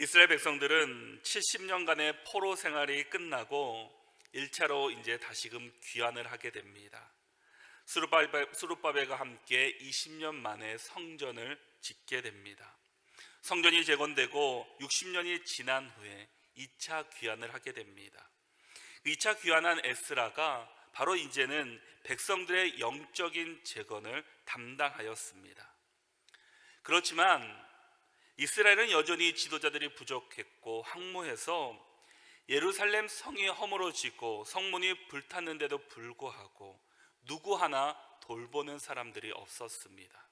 이스라엘 백성들은 70년간의 포로 생활이 끝나고 1차로 이제 다시금 귀환을 하게 됩니다. 스룹바벨과 함께 20년 만에 성전을 짓게 됩니다. 성전이 재건되고 60년이 지난 후에 2차 귀환을 하게 됩니다. 2차 귀환한 에스라가 바로 이제는 백성들의 영적인 재건을 담당하였습니다. 그렇지만 이스라엘은 여전히 지도자들이 부족했고 황무해서 예루살렘 성이 허물어지고 성문이 불탔는데도 불구하고 누구 하나 돌보는 사람들이 없었습니다.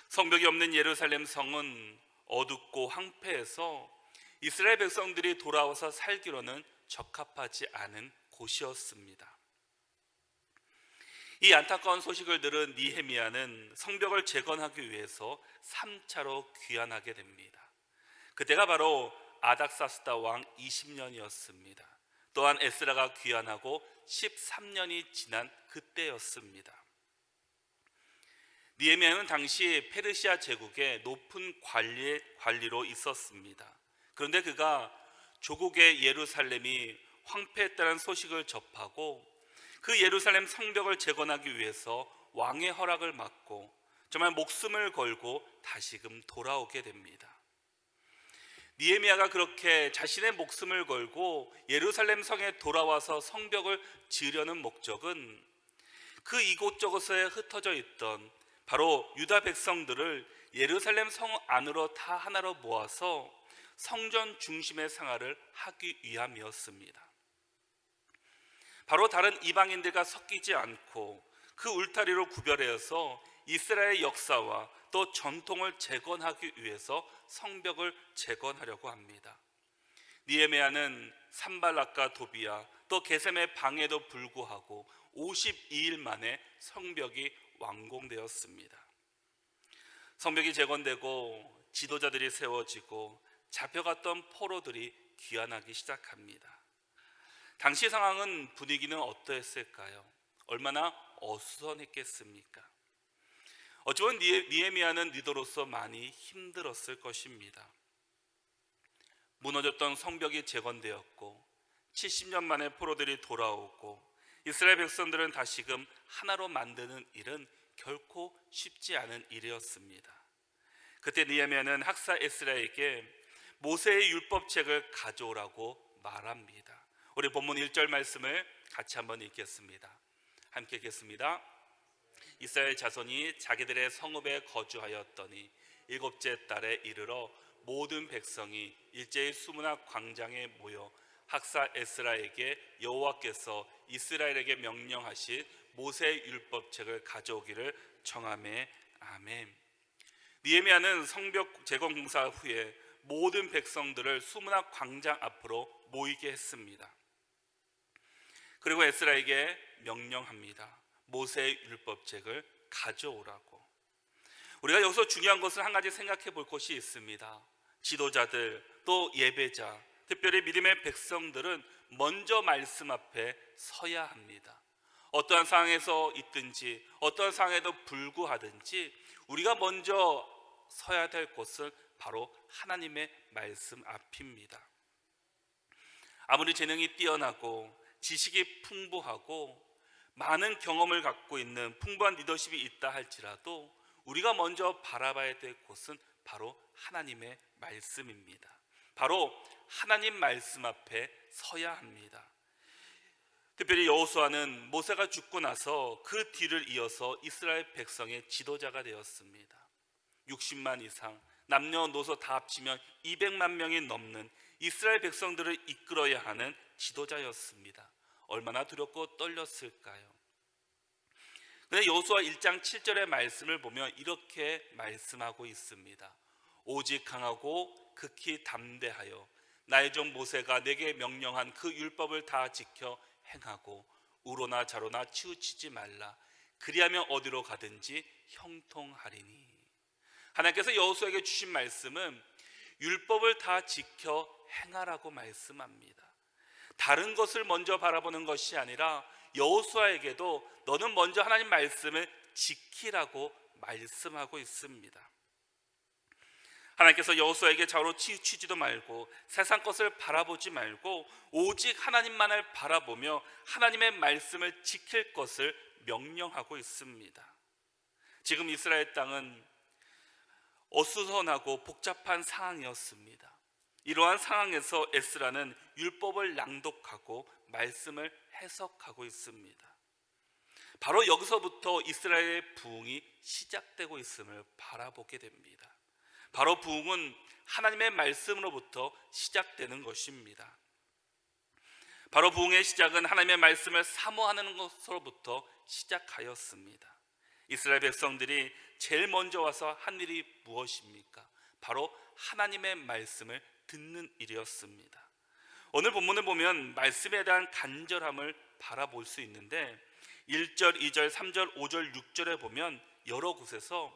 성벽이 없는 예루살렘 성은 어둡고 황폐해서 이스라엘 백성들이 돌아와서 살기로는 적합하지 않은 곳이었습니다. 이 안타까운 소식을 들은 느헤미야는 성벽을 재건하기 위해서 3차로 귀환하게 됩니다. 그때가 바로 아닥사스다 왕 20년이었습니다. 또한 에스라가 귀환하고 13년이 지난 그때였습니다. 느헤미야는 당시 페르시아 제국의 높은 관리로 있었습니다. 그런데 그가 조국의 예루살렘이 황폐했다는 소식을 접하고 그 예루살렘 성벽을 재건하기 위해서 왕의 허락을 받고 정말 목숨을 걸고 다시금 돌아오게 됩니다. 느헤미야가 그렇게 자신의 목숨을 걸고 예루살렘 성에 돌아와서 성벽을 지으려는 목적은 그 이곳저곳에 흩어져 있던 바로 유다 백성들을 예루살렘 성 안으로 다 하나로 모아서 성전 중심의 생활을 하기 위함이었습니다. 바로 다른 이방인들과 섞이지 않고 그 울타리로 구별해서 이스라엘의 역사와 또 전통을 재건하기 위해서 성벽을 재건하려고 합니다. 느헤미야는 산발락과 도비야 또 게셈의 방해도 불구하고 52일 만에 성벽이 완공되었습니다. 성벽이 재건되고 지도자들이 세워지고 잡혀갔던 포로들이 귀환하기 시작합니다. 당시 상황은 분위기는 어떠했을까요? 얼마나 어수선했겠습니까? 어쩌면 느헤미야는 리더로서 많이 힘들었을 것입니다. 무너졌던 성벽이 재건되었고 70년 만에 포로들이 돌아오고 이스라엘 백성들은 다시금 하나로 만드는 일은 결코 쉽지 않은 일이었습니다. 그때 느헤미야는 학사 에스라에게 모세의 율법책을 가져오라고 말합니다. 우리 본문 1절 말씀을 같이 한번 읽겠습니다. 함께 읽겠습니다. 이스라엘 자손이 자기들의 성읍에 거주하였더니 7째 달에 이르러 모든 백성이 일제히 수문학 광장에 모여 학사 에스라에게 여호와께서 이스라엘에게 명령하신 모세의 율법책을 가져오기를 청하매 아멘. 느헤미야는 성벽 재건 공사 후에 모든 백성들을 수문학 광장 앞으로 모이게 했습니다. 그리고 에스라에게 명령합니다. 모세의 율법책을 가져오라고. 우리가 여기서 중요한 것을 한 가지 생각해 볼 것이 있습니다. 지도자들 또 예배자, 특별히 믿음의 백성들은 먼저 말씀 앞에 서야 합니다. 어떠한 상황에서 있든지 어떠한 상황에도 불구하든지 우리가 먼저 서야 될 곳은 바로 하나님의 말씀 앞입니다. 아무리 재능이 뛰어나고 지식이 풍부하고 많은 경험을 갖고 있는 풍부한 리더십이 있다 할지라도 우리가 먼저 바라봐야 될 곳은 바로 하나님의 말씀입니다. 바로 하나님 말씀 앞에 서야 합니다. 특별히 여호수아는 모세가 죽고 나서 그 뒤를 이어서 이스라엘 백성의 지도자가 되었습니다. 60만 이상 남녀노소 다 합치면 200만 명이 넘는 이스라엘 백성들을 이끌어야 하는 지도자였습니다. 얼마나 두렵고 떨렸을까요? 그런데 여호수아 1장 7절의 말씀을 보면 이렇게 말씀하고 있습니다. 오직 강하고 극히 담대하여 나의 종 모세가 내게 명령한 그 율법을 다 지켜 행하고 우로나 좌로나 치우치지 말라. 그리하면 어디로 가든지 형통하리니. 하나님께서 여호수아에게 주신 말씀은 율법을 다 지켜 행하라고 말씀합니다. 다른 것을 먼저 바라보는 것이 아니라 여호수아에게도 너는 먼저 하나님 말씀을 지키라고 말씀하고 있습니다. 하나님께서 여호수아에게 좌우로 치우치지도 말고 세상 것을 바라보지 말고 오직 하나님만을 바라보며 하나님의 말씀을 지킬 것을 명령하고 있습니다. 지금 이스라엘 땅은 어수선하고 복잡한 상황이었습니다. 이러한 상황에서 에스라는 율법을 낭독하고 말씀을 해석하고 있습니다. 바로 여기서부터 이스라엘의 부흥이 시작되고 있음을 바라보게 됩니다. 바로 부흥은 하나님의 말씀으로부터 시작되는 것입니다. 바로 부흥의 시작은 하나님의 말씀을 사모하는 것으로부터 시작하였습니다. 이스라엘 백성들이 제일 먼저 와서 한 일이 무엇입니까? 바로 하나님의 말씀을 듣는 일이었습니다. 오늘 본문을 보면 말씀에 대한 간절함을 바라볼 수 있는데 1절, 2절, 3절, 5절, 6절에 보면 여러 곳에서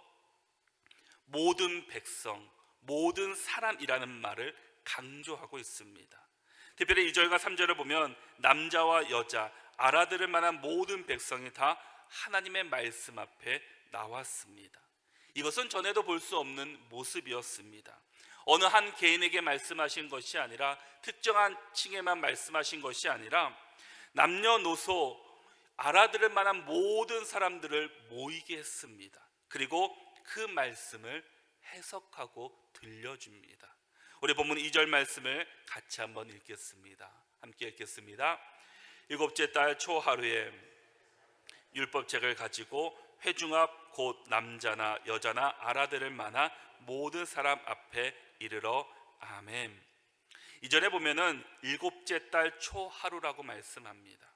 모든 백성, 모든 사람이라는 말을 강조하고 있습니다. 특별히 2절과 3절을 보면 남자와 여자, 알아들을 만한 모든 백성이 다 하나님의 말씀 앞에 나왔습니다. 이것은 전에도 볼 수 없는 모습이었습니다. 어느 한 개인에게 말씀하신 것이 아니라 특정한 층에만 말씀하신 것이 아니라 남녀노소 알아들을 만한 모든 사람들을 모이게 했습니다. 그리고 그 말씀을 해석하고 들려줍니다. 우리 본문 2절 말씀을 같이 한번 읽겠습니다. 함께 읽겠습니다. 일곱째 달 초하루에 율법책을 가지고 회중 앞 곧 남자나 여자나 알아들을 만한 모든 사람 앞에 이르러 아멘. 이전에 보면은 일곱째 달 초하루라고 말씀합니다.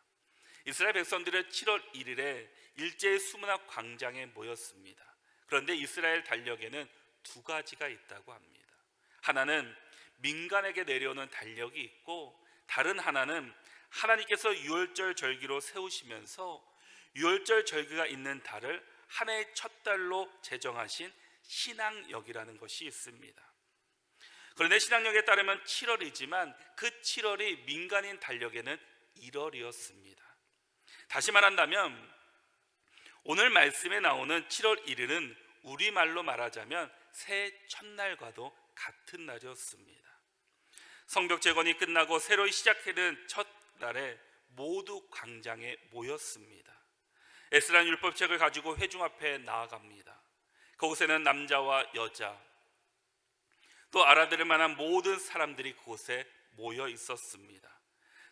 이스라엘 백성들은 7월 1일에 일제히 수문학 광장에 모였습니다. 그런데 이스라엘 달력에는 두 가지가 있다고 합니다. 하나는 민간에게 내려오는 달력이 있고 다른 하나는 하나님께서 유월절 절기로 세우시면서 유월절 절기가 있는 달을 한 해의 첫 달로 제정하신 신앙역이라는 것이 있습니다. 그런데 신앙역에 따르면 7월이지만 그 7월이 민간인 달력에는 1월이었습니다. 다시 말한다면 오늘 말씀에 나오는 7월 1일은 우리말로 말하자면 새해 첫날과도 같은 날이었습니다. 성벽 재건이 끝나고 새로 시작되는 첫날에 모두 광장에 모였습니다. 에스라는 율법책을 가지고 회중 앞에 나아갑니다. 그곳에는 남자와 여자 또 알아들을 만한 모든 사람들이 그곳에 모여 있었습니다.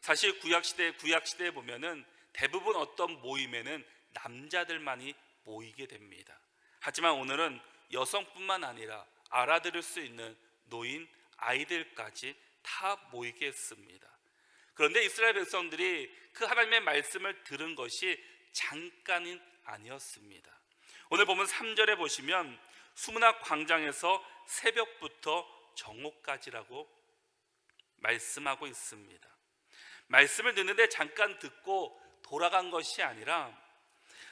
사실 구약시대에 보면은 대부분 어떤 모임에는 남자들만이 모이게 됩니다. 하지만 오늘은 여성뿐만 아니라 알아들을 수 있는 노인, 아이들까지 다 모이게 했습니다. 그런데 이스라엘 백성들이 그 하나님의 말씀을 들은 것이 잠깐은 아니었습니다. 오늘 보면 3절에 보시면 수문학 광장에서 새벽부터 정오까지라고 말씀하고 있습니다. 말씀을 듣는데 잠깐 듣고 돌아간 것이 아니라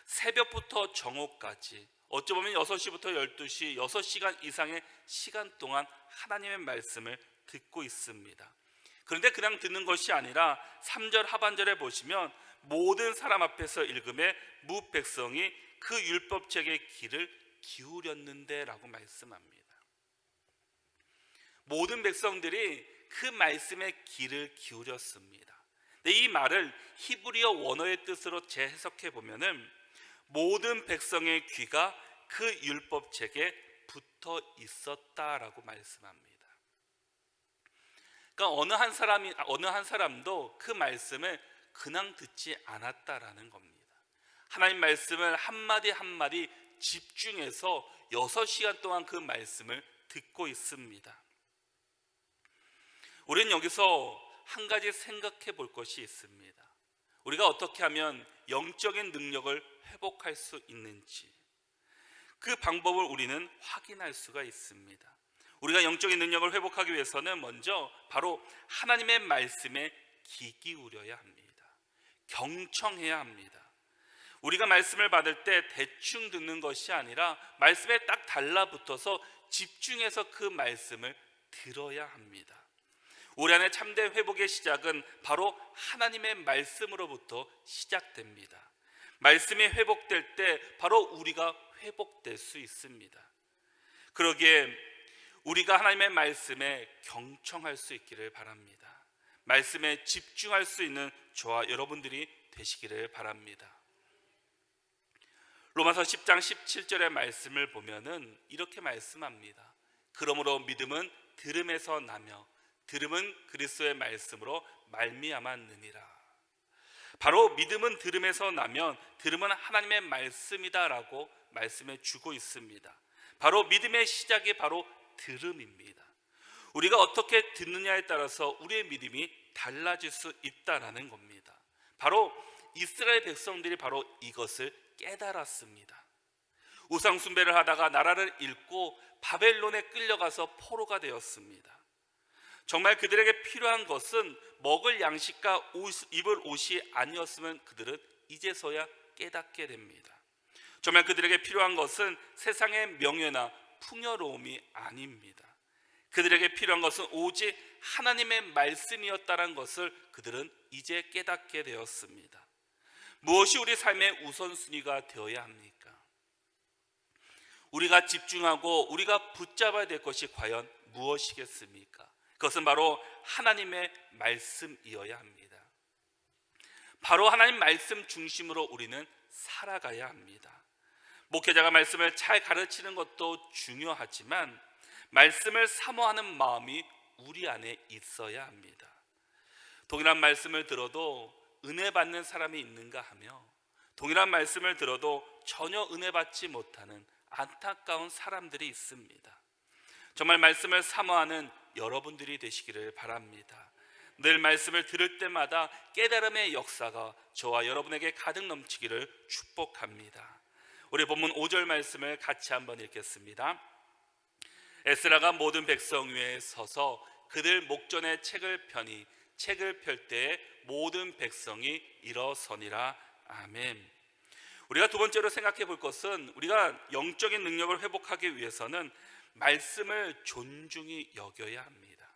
새벽부터 정오까지 어쩌면 6시부터 12시 6시간 이상의 시간 동안 하나님의 말씀을 듣고 있습니다. 그런데 그냥 듣는 것이 아니라 3절 하반절에 보시면 모든 사람 앞에서 읽음에 무 백성이 그 율법책의 귀를 기울였는데 라고 말씀합니다. 모든 백성들이 그 말씀에 귀를 기울였습니다. 근데 이 말을 히브리어 원어의 뜻으로 재해석해 보면은 모든 백성의 귀가 그 율법책에 붙어 있었다라고 말씀합니다. 그러니까 어느 한 사람도 그 말씀을 그냥 듣지 않았다라는 겁니다. 하나님 말씀을 한마디 한마디 집중해서 6시간 동안 그 말씀을 듣고 있습니다. 우리는 여기서 한 가지 생각해 볼 것이 있습니다. 우리가 어떻게 하면 영적인 능력을 회복할 수 있는지 그 방법을 우리는 확인할 수가 있습니다. 우리가 영적인 능력을 회복하기 위해서는 먼저 바로 하나님의 말씀에 귀 기울여야 합니다. 경청해야 합니다. 우리가 말씀을 받을 때 대충 듣는 것이 아니라 말씀에 딱 달라붙어서 집중해서 그 말씀을 들어야 합니다. 우리 안에 참된 회복의 시작은 바로 하나님의 말씀으로부터 시작됩니다. 말씀이 회복될 때 바로 우리가 회복될 수 있습니다. 그러기에 우리가 하나님의 말씀에 경청할 수 있기를 바랍니다. 말씀에 집중할 수 있는 저와 여러분들이 되시기를 바랍니다. 로마서 10장 17절의 말씀을 보면은 이렇게 말씀합니다. 그러므로 믿음은 들음에서 나며 들음은 그리스도의 말씀으로 말미암았느니라. 바로 믿음은 들음에서 나면 들음은 하나님의 말씀이다라고 말씀해 주고 있습니다. 바로 믿음의 시작이 바로 들음입니다. 우리가 어떻게 듣느냐에 따라서 우리의 믿음이 달라질 수 있다라는 겁니다. 바로 이스라엘 백성들이 바로 이것을 깨달았습니다. 우상 숭배를 하다가 나라를 잃고 바벨론에 끌려가서 포로가 되었습니다. 정말 그들에게 필요한 것은 먹을 양식과 입을 옷이 아니었으면 그들은 이제서야 깨닫게 됩니다. 정말 그들에게 필요한 것은 세상의 명예나 풍요로움이 아닙니다. 그들에게 필요한 것은 오직 하나님의 말씀이었다는 것을 그들은 이제 깨닫게 되었습니다. 무엇이 우리 삶의 우선순위가 되어야 합니까? 우리가 집중하고 우리가 붙잡아야 될 것이 과연 무엇이겠습니까? 그것은 바로 하나님의 말씀이어야 합니다. 바로 하나님 말씀 중심으로 우리는 살아가야 합니다. 목회자가 말씀을 잘 가르치는 것도 중요하지만 말씀을 사모하는 마음이 우리 안에 있어야 합니다. 동일한 말씀을 들어도 은혜 받는 사람이 있는가 하며 동일한 말씀을 들어도 전혀 은혜 받지 못하는 안타까운 사람들이 있습니다. 정말 말씀을 사모하는 여러분들이 되시기를 바랍니다. 늘 말씀을 들을 때마다 깨달음의 역사가 저와 여러분에게 가득 넘치기를 축복합니다. 우리 본문 5절 말씀을 같이 한번 읽겠습니다. 에스라가 모든 백성 위에 서서 그들 목전에 책을 펴니 책을 펼 때에 모든 백성이 일어서니라. 아멘. 우리가 두 번째로 생각해 볼 것은 우리가 영적인 능력을 회복하기 위해서는 말씀을 존중히 여겨야 합니다.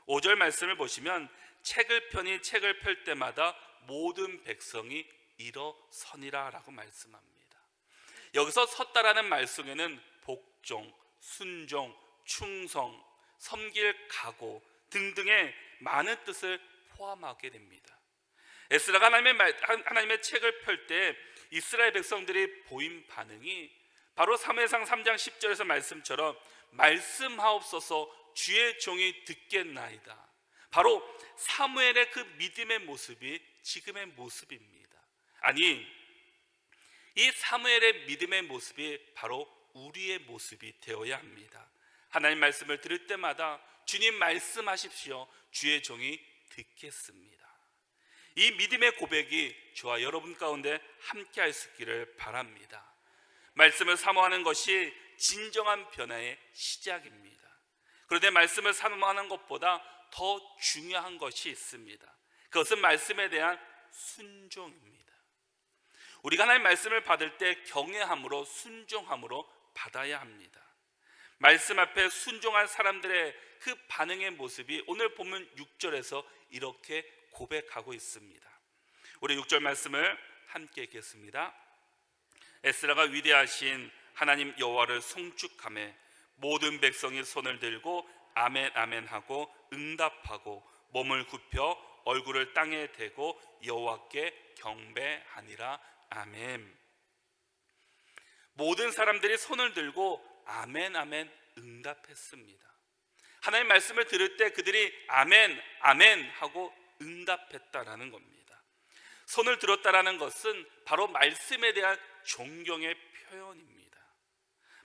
5절 말씀을 보시면 책을 펴니 책을 펼 때마다 모든 백성이 일어서니라 라고 말씀합니다. 여기서 섰다라는 말 속에는 복종, 순종, 충성, 섬길 각오 등등의 많은 뜻을 포함하게 됩니다. 에스라가 하나님의 책을 펼 때 이스라엘 백성들이 보인 반응이 바로 사무엘상 3장 10절에서 말씀처럼 말씀하옵소서 주의 종이 듣겠나이다. 바로 사무엘의 그 믿음의 모습이 지금의 모습입니다. 아니, 이 사무엘의 믿음의 모습이 바로 우리의 모습이 되어야 합니다. 하나님 말씀을 들을 때마다 주님 말씀하십시오. 주의 종이 듣겠습니다. 이 믿음의 고백이 저와 여러분 가운데 함께 할 수 있기를 바랍니다. 말씀을 사모하는 것이 진정한 변화의 시작입니다. 그런데 말씀을 사모하는 것보다 더 중요한 것이 있습니다. 그것은 말씀에 대한 순종입니다. 우리가 하나님 말씀을 받을 때 경외함으로 순종함으로 받아야 합니다. 말씀 앞에 순종한 사람들의 그 반응의 모습이 오늘 본문 6절에서 이렇게 고백하고 있습니다. 우리 6절 말씀을 함께 읽겠습니다. 에스라가 위대하신 하나님 여호와를 송축하며 모든 백성이 손을 들고 아멘 아멘 하고 응답하고 몸을 굽혀 얼굴을 땅에 대고 여호와께 경배하니라. 아멘. 모든 사람들이 손을 들고 아멘 아멘 응답했습니다. 하나님 말씀을 들을 때 그들이 아멘 아멘 하고 응답했다라는 겁니다. 손을 들었다라는 것은 바로 말씀에 대한 존경의 표현입니다.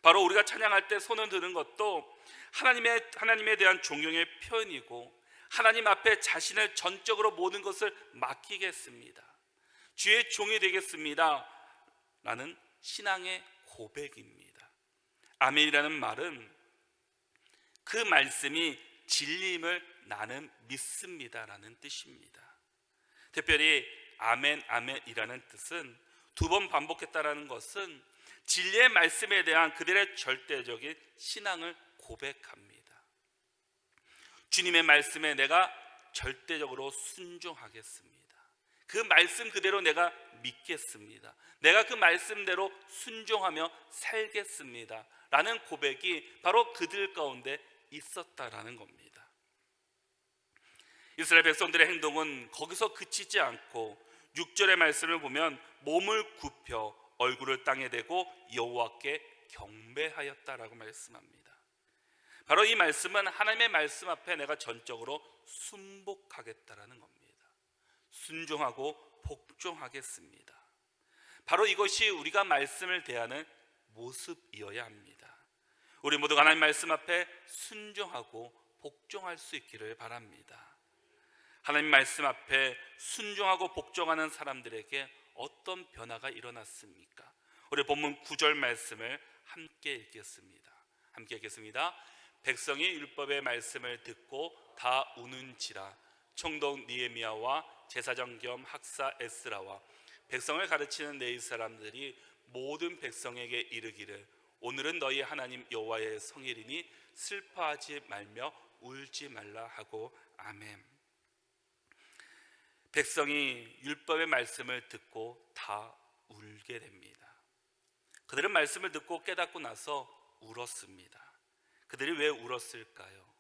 바로 우리가 찬양할 때 손을 드는 것도 하나님에 대한 존경의 표현이고 하나님 앞에 자신을 전적으로 모든 것을 맡기겠습니다. 주의 종이 되겠습니다 라는 신앙의 고백입니다. 아멘이라는 말은 그 말씀이 진리임을 나는 믿습니다라는 뜻입니다. 특별히 아멘 아멘이라는 뜻은 두 번 반복했다라는 것은 진리의 말씀에 대한 그들의 절대적인 신앙을 고백합니다. 주님의 말씀에 내가 절대적으로 순종하겠습니다. 그 말씀 그대로 내가 믿겠습니다. 내가 그 말씀대로 순종하며 살겠습니다 라는 고백이 바로 그들 가운데 있었다라는 겁니다. 이스라엘 백성들의 행동은 거기서 그치지 않고 6절의 말씀을 보면 몸을 굽혀 얼굴을 땅에 대고 여호와께 경배하였다라고 말씀합니다. 바로 이 말씀은 하나님의 말씀 앞에 내가 전적으로 순복하겠다라는 겁니다. 순종하고 복종하겠습니다. 바로 이것이 우리가 말씀을 대하는 모습이어야 합니다. 우리 모두가 하나님 말씀 앞에 순종하고 복종할 수 있기를 바랍니다. 하나님 말씀 앞에 순종하고 복종하는 사람들에게 어떤 변화가 일어났습니까? 우리 본문 9절 말씀을 함께 읽겠습니다. 함께 읽겠습니다. 백성이 율법의 말씀을 듣고 다 우는지라. 총독 느헤미야와 제사장 겸 학사 에스라와 백성을 가르치는 네이 사람들이 모든 백성에게 이르기를 오늘은 너희 하나님 여호와의 성일이니 슬퍼하지 말며 울지 말라 하고 아멘. 백성이 율법의 말씀을 듣고 다 울게 됩니다. 그들은 말씀을 듣고 깨닫고 나서 울었습니다. 그들이 왜 울었을까요?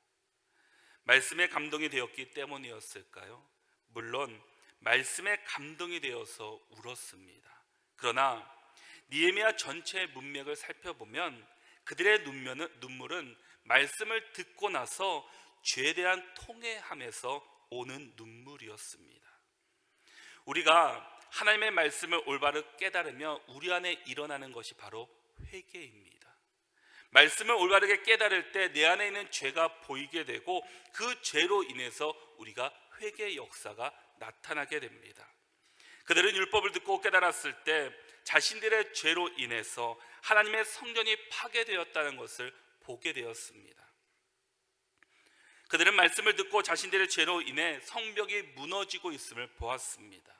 말씀에 감동이 되었기 때문이었을까요? 물론 말씀에 감동이 되어서 울었습니다. 그러나 느헤미야 전체의 문맥을 살펴보면 그들의 눈물은 말씀을 듣고 나서 죄에 대한 통회함에서 오는 눈물이었습니다. 우리가 하나님의 말씀을 올바르게 깨달으며 우리 안에 일어나는 것이 바로 회개입니다. 말씀을 올바르게 깨달을 때 내 안에 있는 죄가 보이게 되고 그 죄로 인해서 우리가 회개의 역사가 나타나게 됩니다. 그들은 율법을 듣고 깨달았을 때 자신들의 죄로 인해서 하나님의 성전이 파괴되었다는 것을 보게 되었습니다. 그들은 말씀을 듣고 자신들의 죄로 인해 성벽이 무너지고 있음을 보았습니다.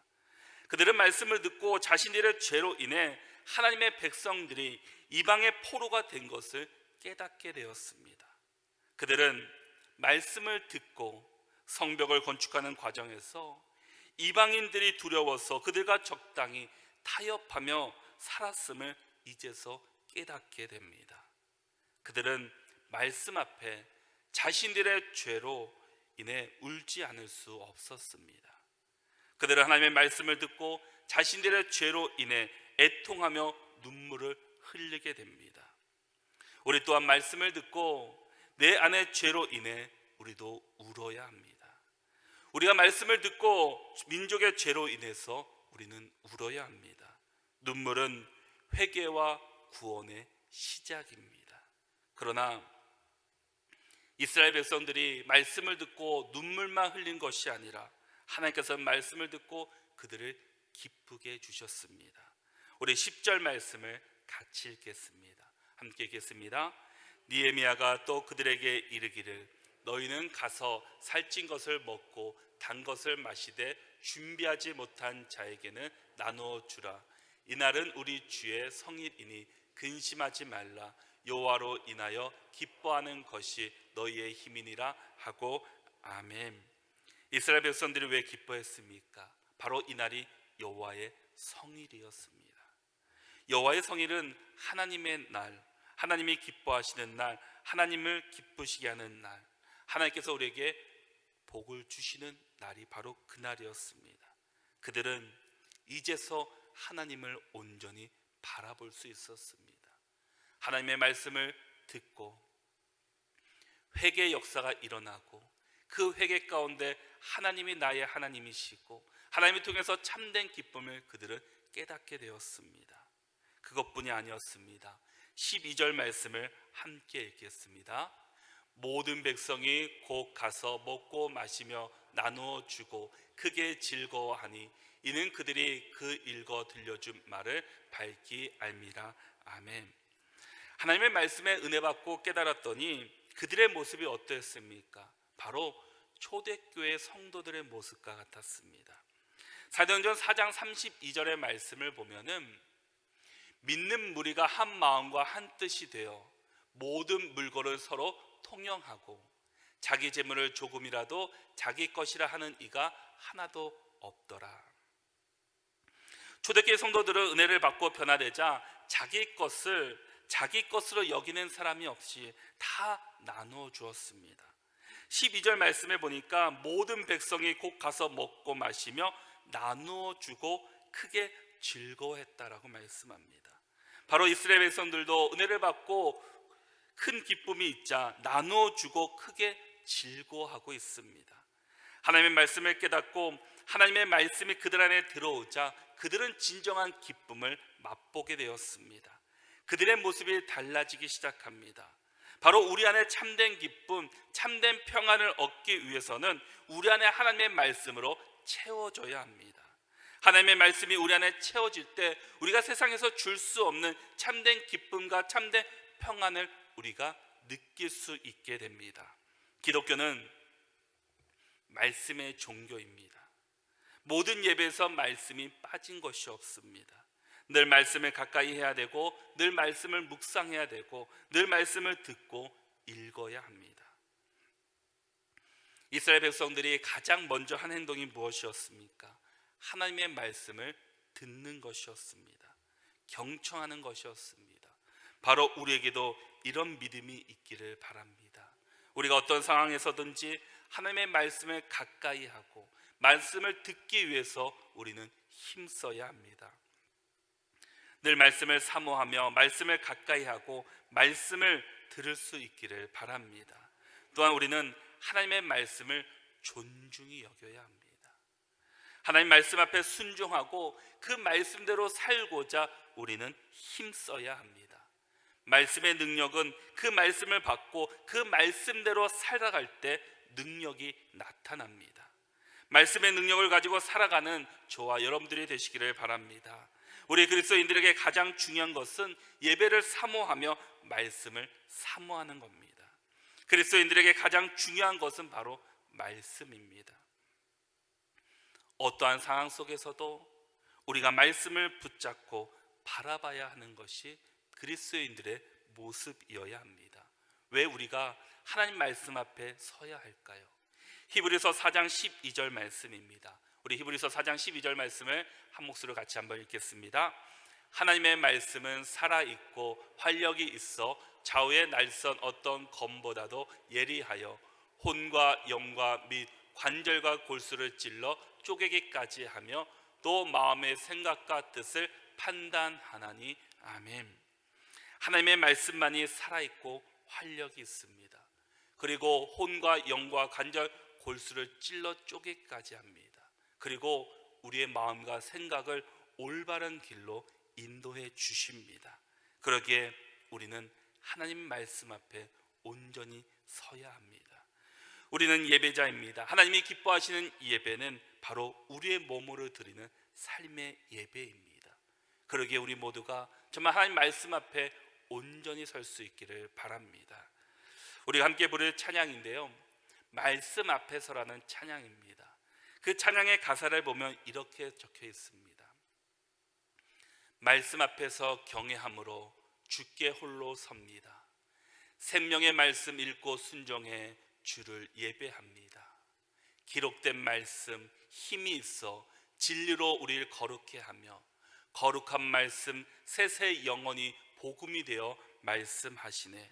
그들은 말씀을 듣고 자신들의 죄로 인해 하나님의 백성들이 이방의 포로가 된 것을 깨닫게 되었습니다. 그들은 말씀을 듣고 성벽을 건축하는 과정에서 이방인들이 두려워서 그들과 적당히 타협하며 살았음을 이제서 깨닫게 됩니다. 그들은 말씀 앞에 자신들의 죄로 인해 울지 않을 수 없었습니다. 그들은 하나님의 말씀을 듣고 자신들의 죄로 인해 애통하며 눈물을 흘리게 됩니다. 우리 또한 말씀을 듣고 내 안의 죄로 인해 우리도 울어야 합니다. 우리가 말씀을 듣고 민족의 죄로 인해서 우리는 울어야 합니다. 눈물은 회개와 구원의 시작입니다. 그러나 이스라엘 백성들이 말씀을 듣고 눈물만 흘린 것이 아니라 하나님께서는 말씀을 듣고 그들을 기쁘게 해주셨습니다. 우리 10절 말씀을 같이 읽겠습니다. 함께 읽겠습니다. 느헤미야가 또 그들에게 이르기를 너희는 가서 살찐 것을 먹고 단 것을 마시되 준비하지 못한 자에게는 나누어 주라. 이날은 우리 주의 성일이니 근심하지 말라. 여호와로 인하여 기뻐하는 것이 너희의 힘이니라 하고 아멘. 이스라엘 백성들이 왜 기뻐했습니까? 바로 이날이 여호와의 성일이었습니다. 여호와의 성일은 하나님의 날, 하나님이 기뻐하시는 날, 하나님을 기쁘시게 하는 날, 하나님께서 우리에게 복을 주시는 날이 바로 그날이었습니다. 그들은 이제서 하나님을 온전히 바라볼 수 있었습니다. 하나님의 말씀을 듣고 회개의 역사가 일어나고 그 회개 가운데 하나님이 나의 하나님이시고 하나님을 통해서 참된 기쁨을 그들은 깨닫게 되었습니다. 그것뿐이 아니었습니다. 12절 말씀을 함께 읽겠습니다. 모든 백성이 곧 가서 먹고 마시며 나누어 주고 크게 즐거워하니 이는 그들이 그 읽어 들려준 말을 밝히 알미라. 아멘. 하나님의 말씀에 은혜 받고 깨달았더니 그들의 모습이 어떠했습니까? 바로 초대교회 성도들의 모습과 같았습니다. 사도행전 4장 32절의 말씀을 보면은 믿는 무리가 한 마음과 한 뜻이 되어 모든 물건을 서로 통용하고 자기 재물을 조금이라도 자기 것이라 하는 이가 하나도 없더라. 초대교회 성도들은 은혜를 받고 변화되자 자기 것을 자기 것으로 여기는 사람이 없이 다 나누어 주었습니다. 12절 말씀에 보니까 모든 백성이 곧 가서 먹고 마시며 나누어 주고 크게 즐거워했다라고 말씀합니다. 바로 이스라엘 백성들도 은혜를 받고 큰 기쁨이 있자 나누어 주고 크게 즐거워하고 있습니다. 하나님의 말씀을 깨닫고 하나님의 말씀이 그들 안에 들어오자 그들은 진정한 기쁨을 맛보게 되었습니다. 그들의 모습이 달라지기 시작합니다. 바로 우리 안에 참된 기쁨, 참된 평안을 얻기 위해서는 우리 안에 하나님의 말씀으로 채워져야 합니다. 하나님의 말씀이 우리 안에 채워질 때 우리가 세상에서 줄 수 없는 참된 기쁨과 참된 평안을 우리가 느낄 수 있게 됩니다. 기독교는 말씀의 종교입니다. 모든 예배에서 말씀이 빠진 것이 없습니다. 늘 말씀을 가까이 해야 되고 늘 말씀을 묵상해야 되고 늘 말씀을 듣고 읽어야 합니다. 이스라엘 백성들이 가장 먼저 한 행동이 무엇이었습니까? 하나님의 말씀을 듣는 것이었습니다. 경청하는 것이었습니다. 바로 우리에게도 이런 믿음이 있기를 바랍니다. 우리가 어떤 상황에서든지 하나님의 말씀을 가까이 하고 말씀을 듣기 위해서 우리는 힘써야 합니다. 늘 말씀을 사모하며 말씀을 가까이 하고 말씀을 들을 수 있기를 바랍니다. 또한 우리는 하나님의 말씀을 존중히 여겨야 합니다. 하나님 말씀 앞에 순종하고 그 말씀대로 살고자 우리는 힘써야 합니다. 말씀의 능력은 그 말씀을 받고 그 말씀대로 살아갈 때 능력이 나타납니다. 말씀의 능력을 가지고 살아가는 저와 여러분들이 되시기를 바랍니다. 우리 그리스도인들에게 가장 중요한 것은 예배를 사모하며 말씀을 사모하는 겁니다. 그리스도인들에게 가장 중요한 것은 바로 말씀입니다. 어떠한 상황 속에서도 우리가 말씀을 붙잡고 바라봐야 하는 것이 그리스도인들의 모습이어야 합니다. 왜 우리가 하나님 말씀 앞에 서야 할까요? 히브리서 4장 12절 말씀입니다. 우리 히브리서 4장 12절 말씀을 한 목소리로 같이 한번 읽겠습니다. 하나님의 말씀은 살아있고 활력이 있어 좌우의 날선 어떤 검보다도 예리하여 혼과 영과 및 관절과 골수를 찔러 쪼개기까지 하며 또 마음의 생각과 뜻을 판단하나니. 아멘. 하나님의 말씀만이 살아있고 활력이 있습니다. 그리고 혼과 영과 관절 골수를 찔러 쪼개기까지 합니다. 그리고 우리의 마음과 생각을 올바른 길로 인도해 주십니다. 그러기에 우리는 하나님 말씀 앞에 온전히 서야 합니다. 우리는 예배자입니다. 하나님이 기뻐하시는 예배는 바로 우리의 몸으로 드리는 삶의 예배입니다. 그러기에 우리 모두가 정말 하나님 말씀 앞에 온전히 설 수 있기를 바랍니다. 우리가 함께 부를 찬양인데요, 말씀 앞에서라는 찬양입니다. 그 찬양의 가사를 보면 이렇게 적혀 있습니다. 말씀 앞에서 경외함으로 주께 홀로 섭니다. 생명의 말씀 읽고 순종해 주를 예배합니다. 기록된 말씀 힘이 있어 진리로 우리를 거룩해 하며 거룩한 말씀 세세 영원히 복음이 되어 말씀하시네.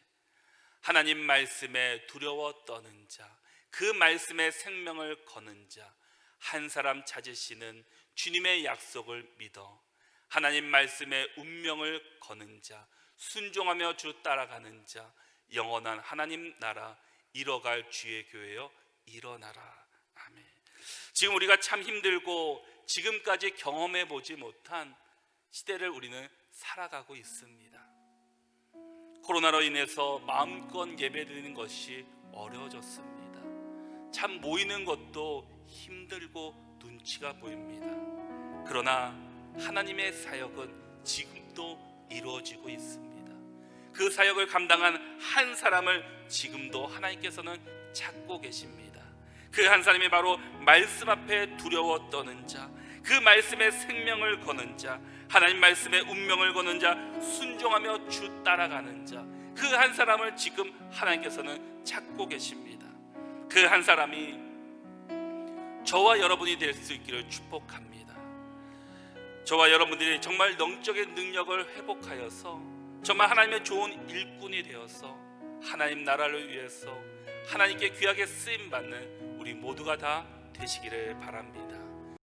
하나님 말씀에 두려워 떠는 자, 그 말씀에 생명을 거는 자, 한 사람 찾으시는 주님의 약속을 믿어 하나님 말씀에 운명을 거는 자, 순종하며 주 따라가는 자, 영원한 하나님 나라 이뤄갈 주의 교회여 일어나라. 아멘. 지금 우리가 참 힘들고 지금까지 경험해 보지 못한 시대를 우리는 살아가고 있습니다. 코로나로 인해서 마음껏 예배드리는 것이 어려워졌습니다. 참 모이는 것도 힘들고 눈치가 보입니다. 그러나 하나님의 사역은 지금도 이루어지고 있습니다. 그 사역을 감당한 한 사람을 지금도 하나님께서는 찾고 계십니다. 그 한 사람이 바로 말씀 앞에 두려워 떠는 자, 그 말씀에 생명을 거는 자, 하나님 말씀에 운명을 거는 자, 순종하며 주 따라가는 자, 그 한 사람을 지금 하나님께서는 찾고 계십니다. 그 한 사람이 저와 여러분이 될 수 있기를 축복합니다. 저와 여러분들이 정말 영적인 능력을 회복하여서 정말 하나님의 좋은 일꾼이 되어서 하나님 나라를 위해서 하나님께 귀하게 쓰임 받는 우리 모두가 다 되시기를 바랍니다.